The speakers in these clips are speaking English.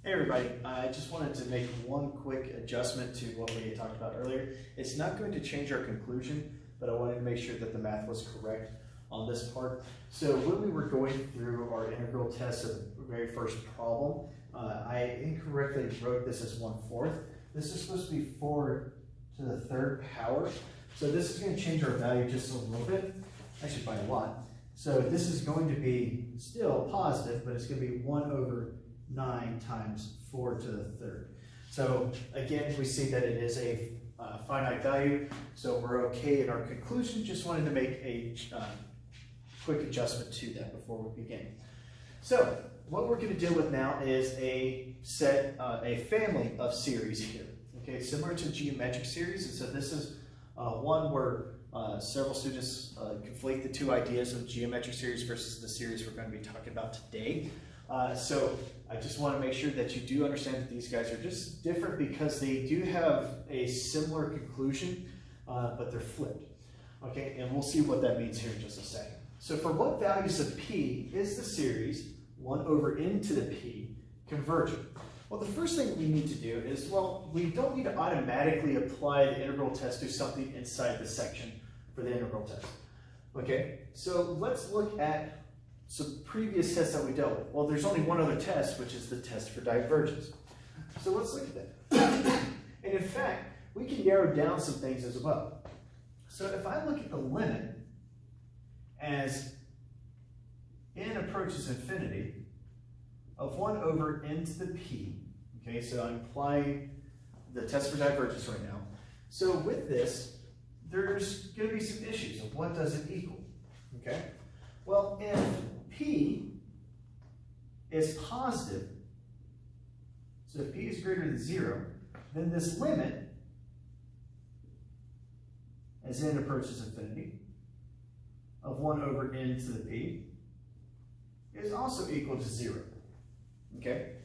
Hey everybody, I just wanted to make one quick adjustment to what we had talked about earlier. It's not going to change our conclusion, but I wanted to make sure that the math was correct on this part. So when we were going through our integral test of the very first problem, I incorrectly wrote this as 1/4. This is supposed to be 4 to the 3rd power. So this is going to change our value just a little bit, actually by a lot. So this is going to be still positive, but it's going to be 1/9 times 4 to the 3rd. So again, we see that it is a finite value, so we're okay in our conclusion. Just wanted to make a quick adjustment to that before we begin. So what we're going to deal with now is a family of series here. Okay, similar to geometric series, and so this is one where several students conflate the two ideas of geometric series versus the series we're going to be talking about today. So I just want to make sure that you do understand that these guys are just different because they do have a similar conclusion, but they're flipped. Okay, and we'll see what that means here in just a second. So for what values of P is the series 1/n to the P convergent? Well, the first thing we need to do is, well, we don't need to automatically apply the integral test to something inside the section for the integral test. Okay, so let's look at some previous tests that we dealt with. Well, there's only one other test, which is the test for divergence. So let's look at that. And in fact, we can narrow down some things as well. So if I look at the limit as n approaches infinity of 1/n to the p, okay, so I'm applying the test for divergence right now. So with this, there's going to be some issues of what does it equal, okay? Well, if P is positive, so if P is greater than 0, then this limit, as n approaches infinity, of 1/n to the P, is also equal to 0. Okay?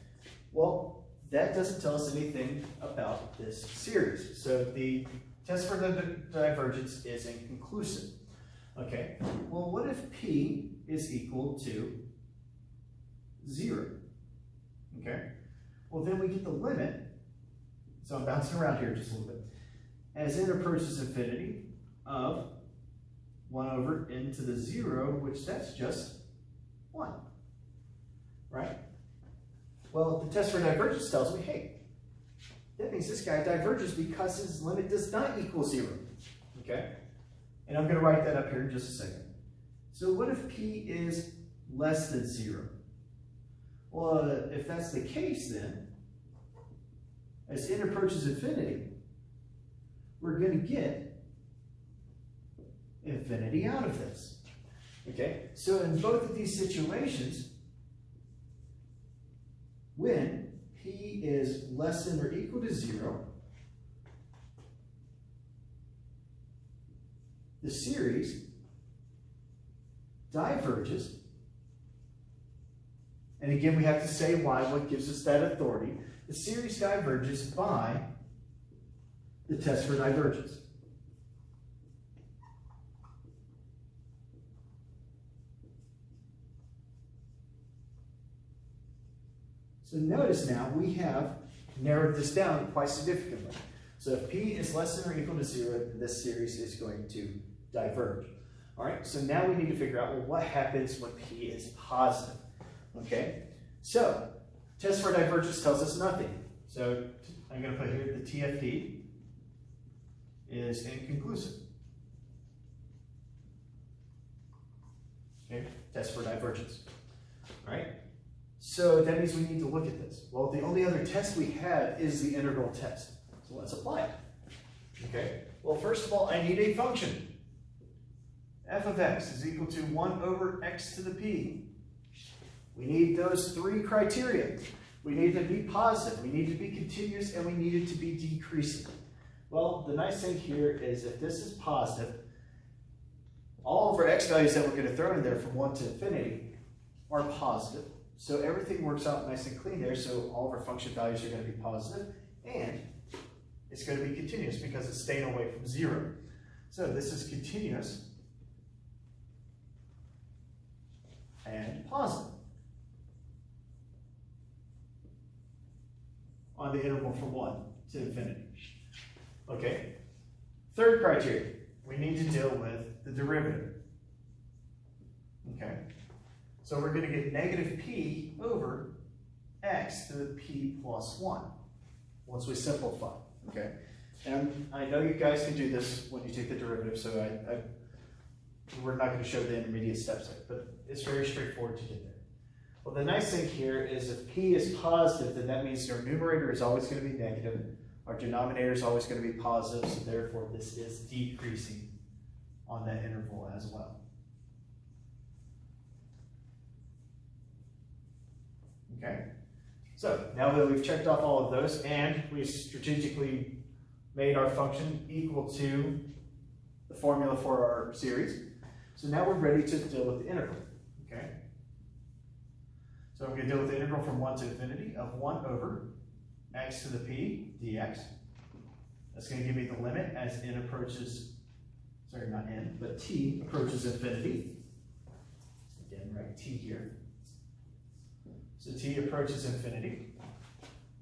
Well, that doesn't tell us anything about this series. So the test for the divergence is inconclusive. Okay, well, what if P is equal to 0? Okay, well, then we get the limit, so I'm bouncing around here just a little bit, as n approaches infinity of 1/n to the 0, which that's just 1, right? Well, the test for divergence tells me, hey, that means this guy diverges because his limit does not equal 0, okay? And I'm going to write that up here in just a second. So what if P is less than 0? Well, if that's the case then, as n approaches infinity, we're going to get infinity out of this. Okay? So in both of these situations, when P is less than or equal to 0, the series diverges, and again we have to say why, what gives us that authority. The series diverges by the test for divergence. So notice now we have narrowed this down quite significantly. So if P is less than or equal to 0, this series is going to diverge. All right, so now we need to figure out, well, what happens when P is positive? Okay, so test for divergence tells us nothing. So I'm going to put here the TFD is inconclusive. Okay, test for divergence. All right, so that means we need to look at this. Well, the only other test we have is the integral test. So let's apply it. Okay, well, first of all, I need a function. F of x is equal to 1/x to the p. We need those 3 criteria. We need it to be positive, we need it to be continuous, and we need it to be decreasing. Well, the nice thing here is if this is positive, all of our x values that we're going to throw in there from 1 to infinity are positive. So everything works out nice and clean there, so all of our function values are going to be positive, and it's going to be continuous because it's staying away from 0. So this is continuous and positive. on the interval from 1 to infinity. Okay. Third criteria, we need to deal with the derivative. Okay. So we're going to get negative p over x to the p plus 1 once we simplify. Okay. And I know you guys can do this when you take the derivative, so we're not going to show the intermediate steps there, but it's very straightforward to get there. Well, the nice thing here is if p is positive, then that means our numerator is always going to be negative, our denominator is always going to be positive, so therefore this is decreasing on that interval as well. Okay, so now that we've checked off all of those and we've strategically made our function equal to the formula for our series, so now we're ready to deal with the integral. Okay, so I'm going to deal with the integral from 1 to infinity of 1 over x to the p dx. That's going to give me the limit as n approaches, sorry, not n, but t approaches infinity. Again, write t here. So t approaches infinity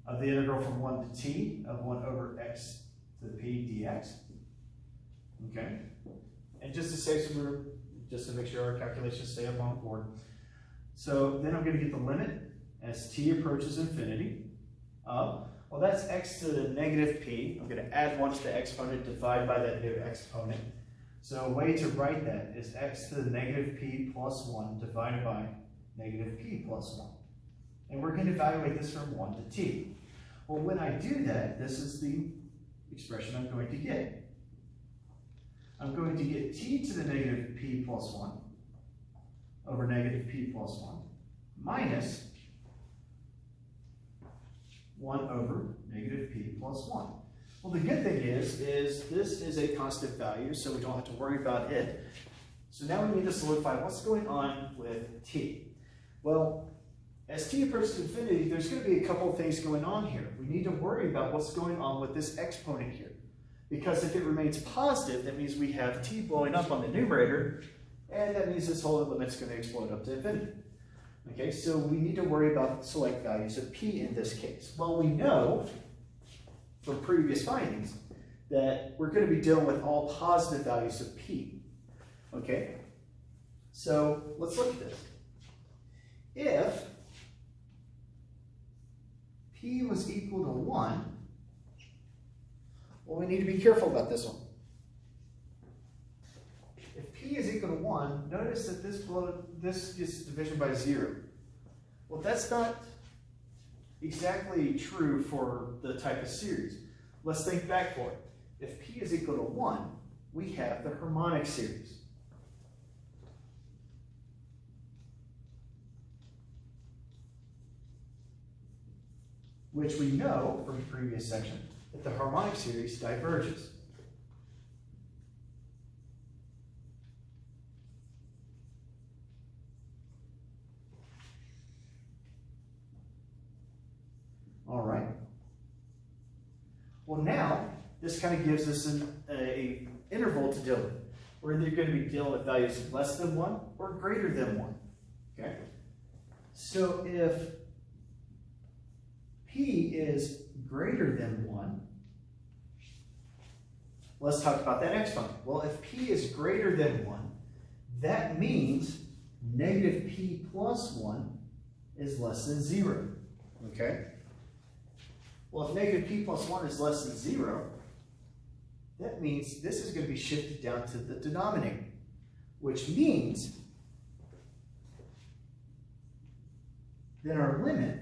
of the integral from 1 to t of 1 over x to the p dx. Okay, and just to save some room, just to make sure our calculations stay up on the board. So then I'm going to get the limit as t approaches infinity of, well, that's x to the negative p. I'm going to add 1 to the exponent, divide by that new exponent. So a way to write that is x to the negative p plus 1 divided by negative p plus 1. And we're going to evaluate this from 1 to t. Well, when I do that, this is the expression I'm going to get. I'm going to get t to the negative p plus 1 over negative p plus 1 minus 1 over negative p plus 1. Well, the good thing is this is a constant value, so we don't have to worry about it. So now we need to solidify what's going on with t. Well, as t approaches infinity, there's going to be a couple of things going on here. We need to worry about what's going on with this exponent here. Because if it remains positive, that means we have t blowing up on the numerator, and that means this whole limit's going to explode up to infinity. Okay, so we need to worry about select values of p in this case. Well, we know from previous findings that we're going to be dealing with all positive values of p. Okay, so let's look at this. If p was equal to 1, well, we need to be careful about this one. If p is equal to 1, notice that this gets division by 0. Well, that's not exactly true for the type of series. Let's think back for it. If p is equal to 1, we have the harmonic series. Which we know from the previous section that the harmonic series diverges. All right. Well, now this kind of gives us an interval to deal with. We're either going to be dealing with values less than 1 or greater than 1. Okay. So if p is greater than 1, let's talk about that exponent. Well, if p is greater than 1, that means negative p plus 1 is less than 0. Okay? Well, if negative p plus 1 is less than 0, that means this is going to be shifted down to the denominator, which means that our limit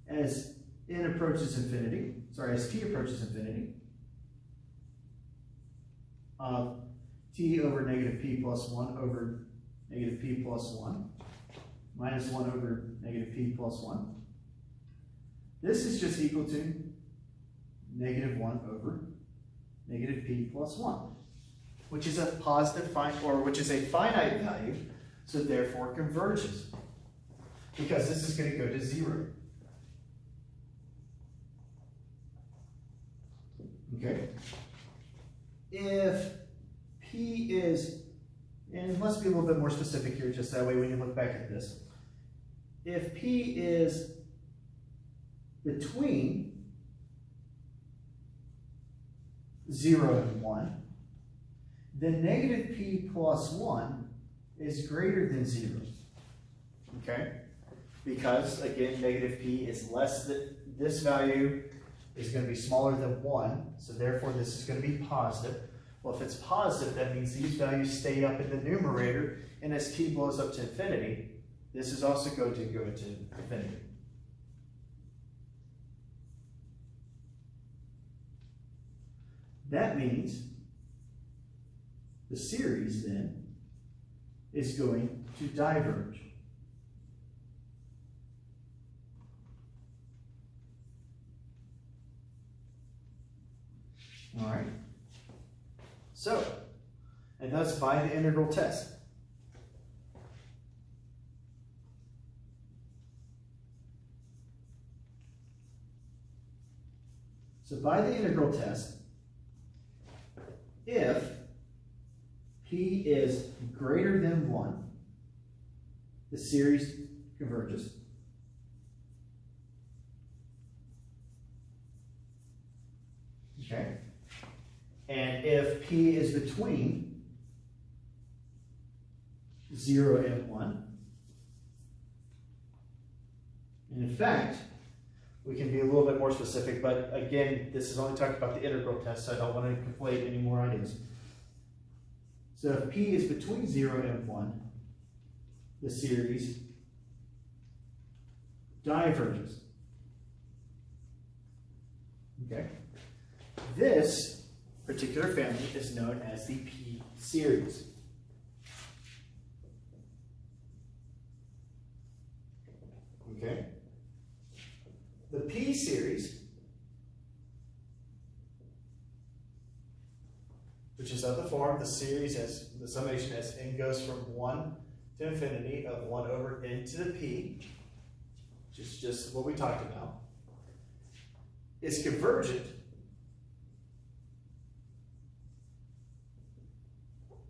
as n approaches infinity, as t approaches infinity, of t over negative p plus 1 over negative p plus 1 minus 1 over negative p plus 1. This is just equal to negative 1 over negative p plus 1, which is a positive which is a finite value, so therefore converges, because this is going to go to 0. Okay? If p is, and let's be a little bit more specific here, just that way when you look back at this. If p is between 0 and 1, then negative p plus 1 is greater than 0. Okay? Because, again, negative p is less than, this value is going to be smaller than 1, so therefore this is going to be positive. Well, if it's positive, that means these values stay up in the numerator, and as t blows up to infinity, this is also going to go into infinity. That means the series then is going to diverge. All right. So, and that's by the integral test. So by the integral test, if p is greater than 1, the series converges. Okay? And if p is between 0 and 1, and in fact, we can be a little bit more specific, but again, this is only talking about the integral test, so I don't want to conflate any more ideas. So if p is between 0 and 1, the series diverges. Okay? This particular family is known as the p series. Okay? The p series, which is of the form, the series as the summation as n goes from 1 to infinity of 1 over n to the p, which is just what we talked about, is convergent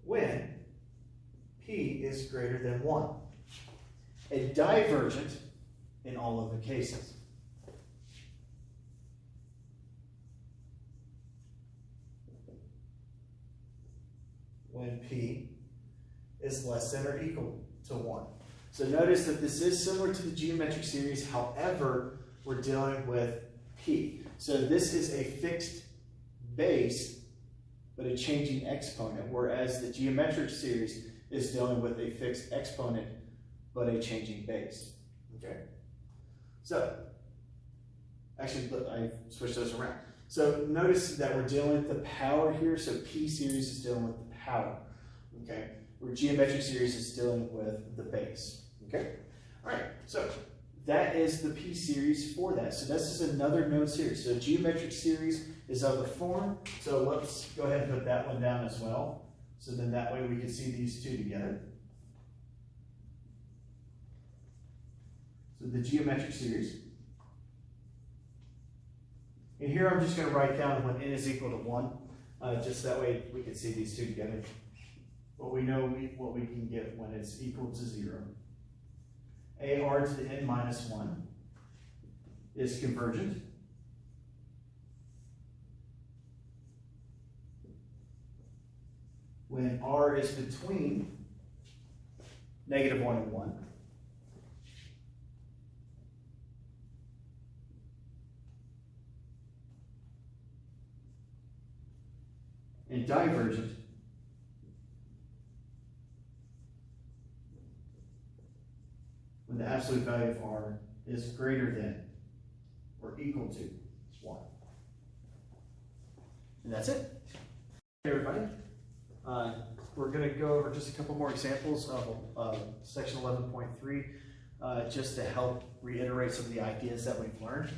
when p is greater than 1, and divergent in all of the cases. When p is less than or equal to 1. So notice that this is similar to the geometric series, however, we're dealing with p. So this is a fixed base, but a changing exponent, whereas the geometric series is dealing with a fixed exponent, but a changing base. Okay? So, actually, I switched those around. So notice that we're dealing with the power here, so p series is dealing with the power, okay? Where geometric series is dealing with the base, okay? All right, so that is the p series for that. So this is another known series. So geometric series is of the form, so let's go ahead and put that one down as well. So then that way we can see these two together. So the geometric series. And here I'm just going to write down when n is equal to 1, just that way we can see these two together. But we know what we can get when it's equal to 0. AR to the n minus 1 is convergent. When r is between negative 1 and 1. And divergent when the absolute value of r is greater than or equal to 1. And that's it. Hey everybody, we're going to go over just a couple more examples of section 11.3 just to help reiterate some of the ideas that we've learned.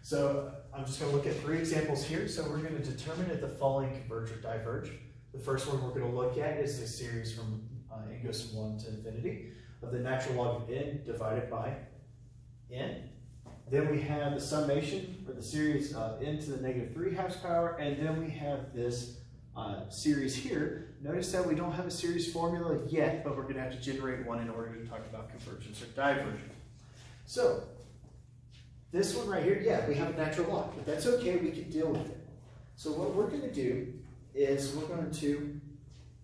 So I'm just going to look at 3 examples here. So we're going to determine if the following converge or diverge. The first one we're going to look at is the series from n goes from 1 to infinity of the natural log of n divided by n. Then we have the summation for the series of n to the negative 3/2 power, and then we have this series here. Notice that we don't have a series formula yet, but we're going to have to generate one in order to talk about convergence or divergence. So This one right here, yeah, we have a natural log, but that's okay, we can deal with it. So what we're going to do is we're going to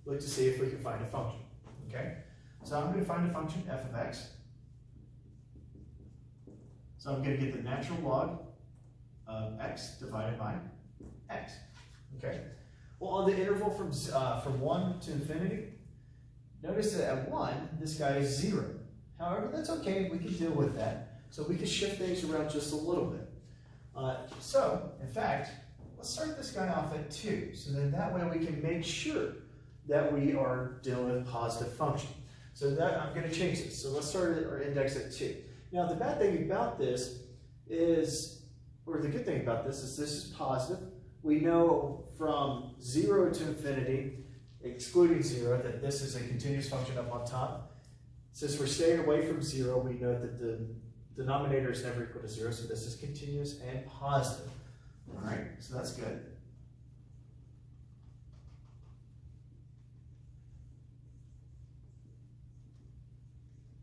look to see if we can find a function, okay? So I'm going to find a function f of x. So I'm going to get the natural log of x divided by x, okay? Well, on the interval from 1 to infinity, notice that at 1, this guy is 0. However, that's okay, we can deal with that. So we can shift things around just a little bit. So, in fact, let's start this guy off at 2. So then that way we can make sure that we are dealing with a positive function. So that I'm going to change this. So let's start our index at 2. Now the bad thing about this is, or the good thing about this is positive. We know from 0 to infinity, excluding 0, that this is a continuous function up on top. Since we're staying away from 0, we know that the denominator is never equal to 0, so this is continuous and positive. All right, so that's good.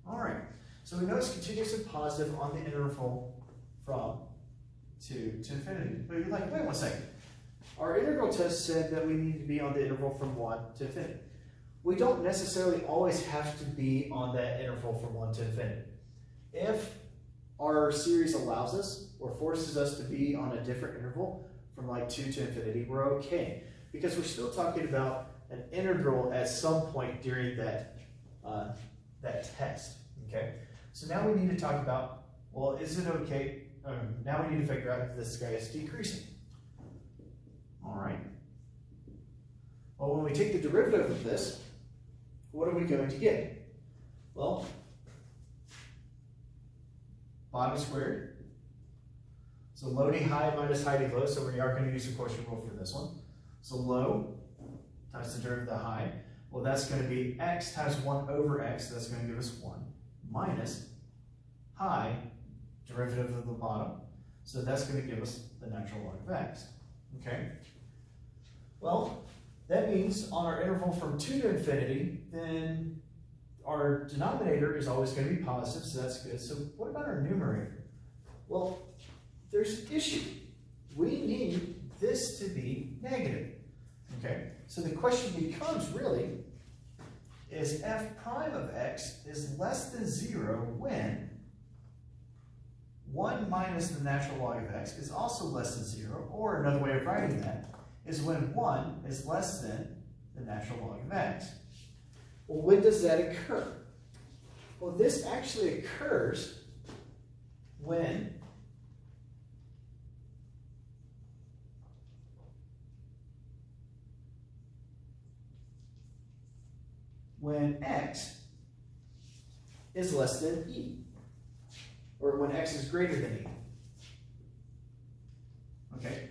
All right, so we know it's continuous and positive on the interval from 2 to infinity. But you're like, wait one second. Our integral test said that we need to be on the interval from 1 to infinity. We don't necessarily always have to be on that interval from 1 to infinity. If our series allows us or forces us to be on a different interval from like 2 to infinity, we're okay. Because we're still talking about an integral at some point during that, that test, okay? So now we need to talk about, well, is it okay? Now we need to figure out if this guy is decreasing. All right. Well, when we take the derivative of this, what are we going to get? Well, bottom squared. So low d high minus high d low. So we are going to use the quotient rule for this one. So low times the derivative of the high. Well, that's going to be x times 1 over x. That's going to give us 1 minus high derivative of the bottom. So that's going to give us the natural log of x. Okay? Well, that means on our interval from 2 to infinity, then our denominator is always going to be positive, so that's good. So what about our numerator? Well, there's an issue. We need this to be negative. Okay? So the question becomes really, is f prime of x is less than 0 when 1 minus the natural log of x is also less than 0, or another way of writing that is when 1 is less than the natural log of x. Well, when does that occur? Well, this actually occurs when x is less than e, or when x is greater than e. Okay,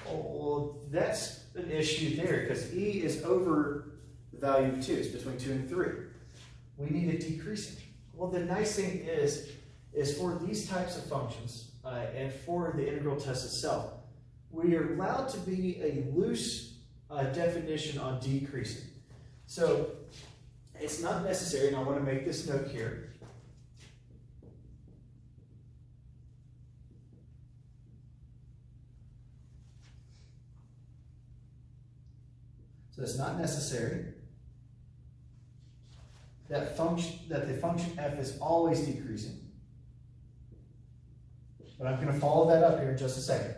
well, that's an issue there because e is over the value of 2. It's between 2 and 3. We need it decreasing. Well, the nice thing is for these types of functions and for the integral test itself, we are allowed to be a loose definition on decreasing. So it's not necessary, and I want to make this note here. So it's not necessary that the function f is always decreasing. But I'm going to follow that up here in just a second.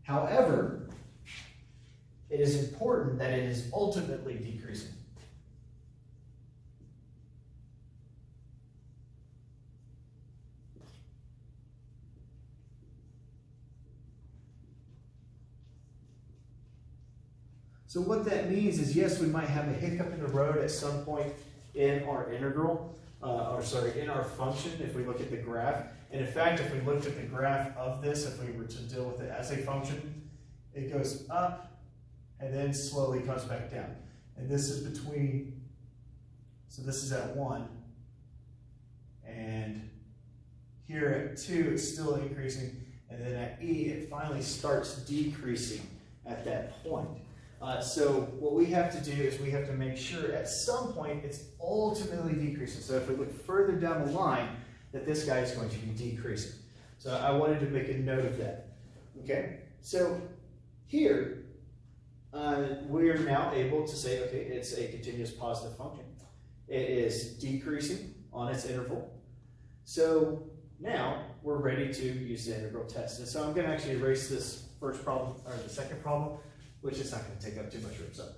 However, it is important that it is ultimately decreasing. So what that means is, yes, we might have a hiccup in the road at some point in our integral, in our function if we look at the graph. And in fact, if we looked at the graph of this, if we were to deal with it as a function, it goes up and then slowly comes back down. And this is between, so this is at 1, and here at 2, it's still increasing, and then at e, it finally starts decreasing at that point. So what we have to do is we have to make sure at some point it's ultimately decreasing. So if we look further down the line, that this guy is going to be decreasing. So I wanted to make a note of that. Okay, so here we are now able to say, okay, it's a continuous positive function. It is decreasing on its interval. So now we're ready to use the integral test. And so I'm going to actually erase this first problem, or the second problem, which is not going to take up too much room. So,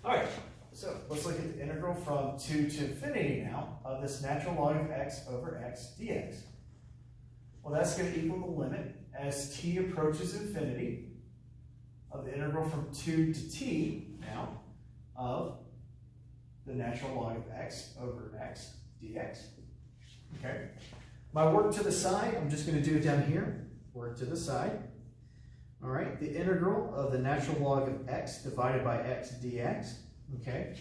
all right, so let's look at the integral from 2 to infinity now of this natural log of x over x dx. Well, that's going to equal the limit as t approaches infinity of the integral from 2 to t now of the natural log of x over x dx. Okay. My work to the side, I'm just going to do it down here. Work to the side. All right. The integral of the natural log of x divided by x dx. Okay.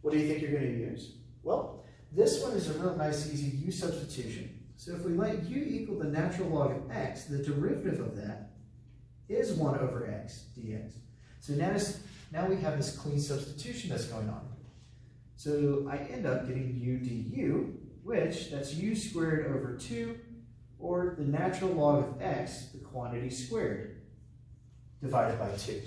What do you think you're going to use? Well, this one is a real nice, easy u substitution. So if we let u equal the natural log of x, the derivative of that is 1 over x dx. So now we have this clean substitution that's going on. So I end up getting u du, which that's u squared over 2, or the natural log of x, the quantity squared, divided by 2.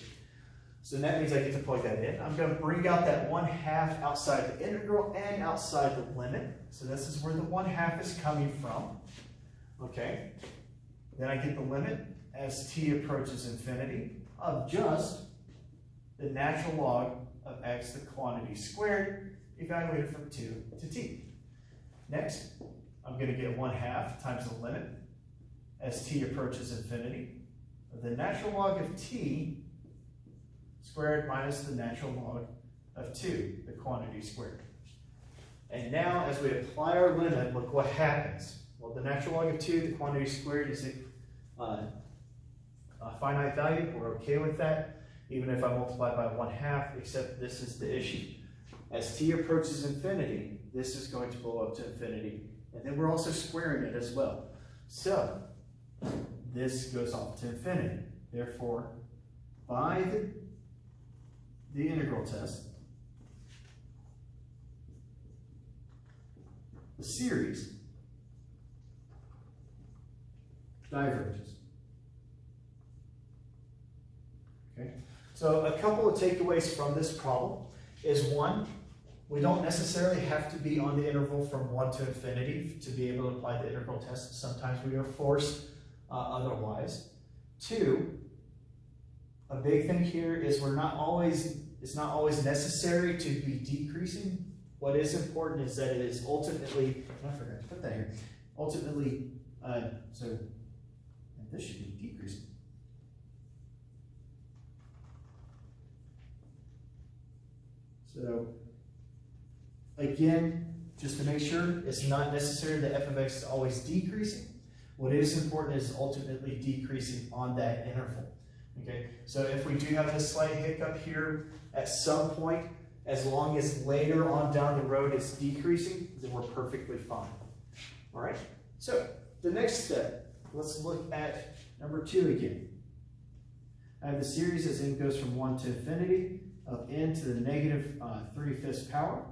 So that means I get to plug that in. I'm going to bring out that 1/2 outside the integral and outside the limit. So this is where the 1/2 is coming from. Okay. Then I get the limit as t approaches infinity of just the natural log of x, the quantity squared, evaluated from 2 to t. Next, I'm going to get 1/2 times the limit as t approaches infinity of the natural log of t squared minus the natural log of 2, the quantity squared. And now, as we apply our limit, look what happens. Well, the natural log of 2, the quantity squared, is a finite value. We're okay with that, even if I multiply by 1/2, except this is the issue. As t approaches infinity, this is going to blow up to infinity. And then we're also squaring it as well. So, this goes off to infinity. Therefore, by the integral test, the series diverges. Okay? So a couple of takeaways from this problem is, one, we don't necessarily have to be on the interval from 1 to infinity to be able to apply the integral test. Sometimes we are forced otherwise. 2, a big thing here is it's not always necessary to be decreasing. What is important is that it is ultimately, I forgot to put that here, ultimately, so this should be decreasing. So again, just to make sure, it's not necessary that f of x is always decreasing. What is important is ultimately decreasing on that interval. Okay, so if we do have this slight hiccup here at some point, as long as later on down the road it's decreasing, then we're perfectly fine. All right, so the next step, let's look at number 2 again. I have the series as n goes from 1 to infinity of n to the negative 3/5 power.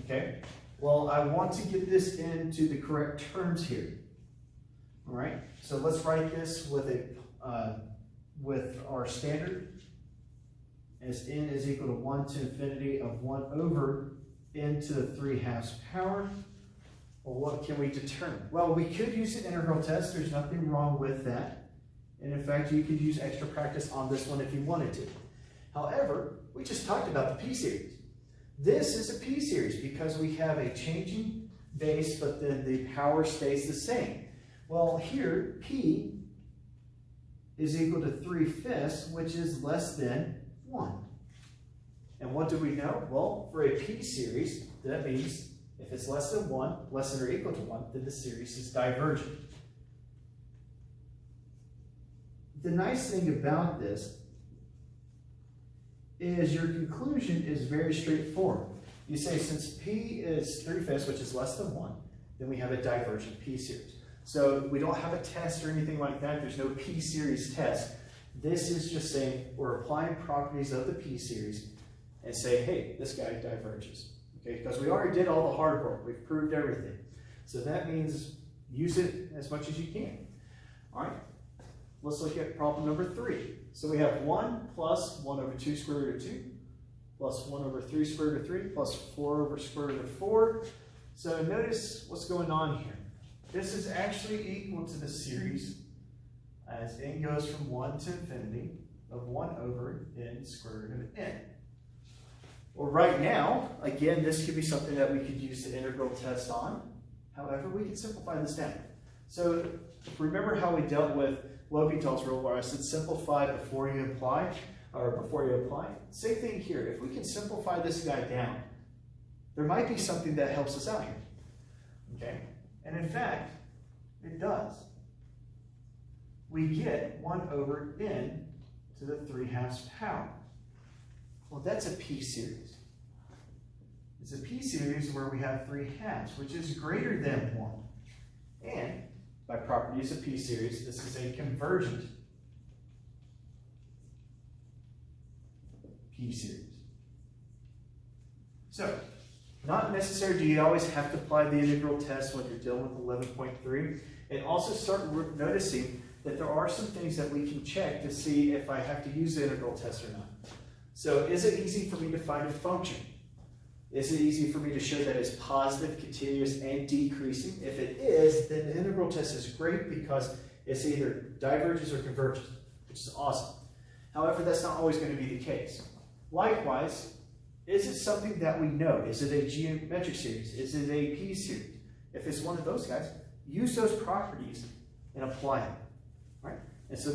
Okay, well, I want to get this into the correct terms here. All right, so let's write this with our standard as n is equal to 1 to infinity of 1 over n to the 3/2 power. Well, what can we determine? Well, we could use the integral test. There's nothing wrong with that. And in fact, you could use extra practice on this one if you wanted to. However, we just talked about the p-series. This is a p-series because we have a changing base, but then the power stays the same. Well, here, p is equal to 3/5, which is less than 1. And what do we know? Well, for a p-series, that means if it's less than 1, less than or equal to 1, then the series is divergent. The nice thing about this is your conclusion is very straightforward. You say since p is 3/5, which is less than 1, then we have a divergent p-series. So we don't have a test or anything like that. There's no p-series test. This is just saying we're applying properties of the p-series and say, hey, this guy diverges. Okay, because we already did all the hard work. We've proved everything. So that means use it as much as you can. All right, let's look at problem number 3. So we have 1 plus 1 over 2 square root of 2 plus 1 over 3 square root of 3 plus 4 over square root of 4. So notice what's going on here. This is actually equal to the series as n goes from 1 to infinity of 1 over n square root of n. Well, right now, again, this could be something that we could use the integral test on. However, we can simplify this down. So remember how we dealt with L'Hopital's rule where I said simplify before you apply, Same thing here. If we can simplify this guy down, there might be something that helps us out here. Okay? And in fact, it does. We get 1 over n to the 3/2 power. Well, that's a p-series. It's a p-series where we have 3/2, which is greater than 1. And by properties of p-series, this is a convergent p-series. So, not necessary do you always have to apply the integral test when you're dealing with 11.3. And also start noticing that there are some things that we can check to see if I have to use the integral test or not. So is it easy for me to find a function? Is it easy for me to show that it's positive, continuous, and decreasing? If it is, then the integral test is great because it's either diverges or converges, which is awesome. However, that's not always going to be the case. Likewise, is it something that we know? Is it a geometric series? Is it a p-series? If it's one of those guys, use those properties and apply them. Right? And so